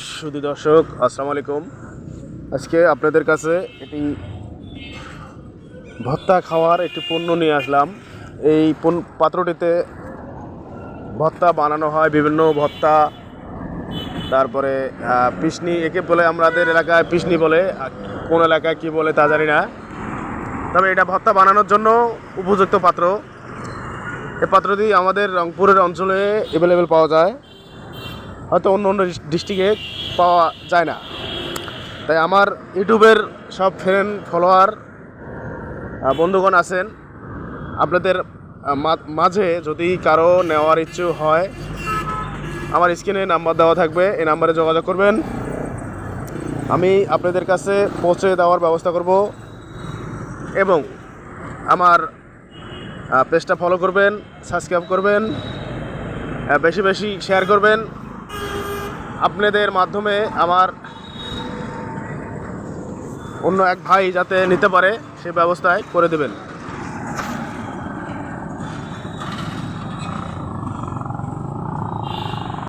সুধী দর্শক, আসসালামু আলাইকুম। আজকে আপনাদের কাছে এটি ভর্তা খাওয়ার একটি পণ্য নিয়ে আসলাম। এই পাত্রটিতে ভর্তা বানানো হয়, বিভিন্ন ভর্তা, তারপরে পিসনি, একে বলে আমাদের এলাকায় পিসনি বলে, কোন এলাকায় কি বলে তা জানি না। তবে এটা ভর্তা বানানোর জন্য উপযুক্ত পাত্র। এই পাত্রটি আমাদের রংপুরের অঞ্চলে অ্যাভেলেবেল পাওয়া যায়, হয়তো অন্য অন্য ডিস্ট্রিক্টে পাওয়া যায় না। তাই আমার ইউটিউবের সব ফ্রেন্ড ফলোয়ার বন্ধুগণ আছেন, আপনাদের মাঝে যদি কারো নেওয়ার ইচ্ছে হয়, আমার স্ক্রিনে নাম্বার দেওয়া থাকবে, এই নাম্বারে যোগাযোগ করবেন। আমি আপনাদের কাছে পৌঁছে দেওয়ার ব্যবস্থা করব এবং আমার পেজটা ফলো করবেন, সাবস্ক্রাইব করবেন, বেশি বেশি শেয়ার করবেন। আপনাদের মাধ্যমে আমার অন্য এক ভাই যাতে নিতে পারে সে ব্যবস্থায় করে দেবেন।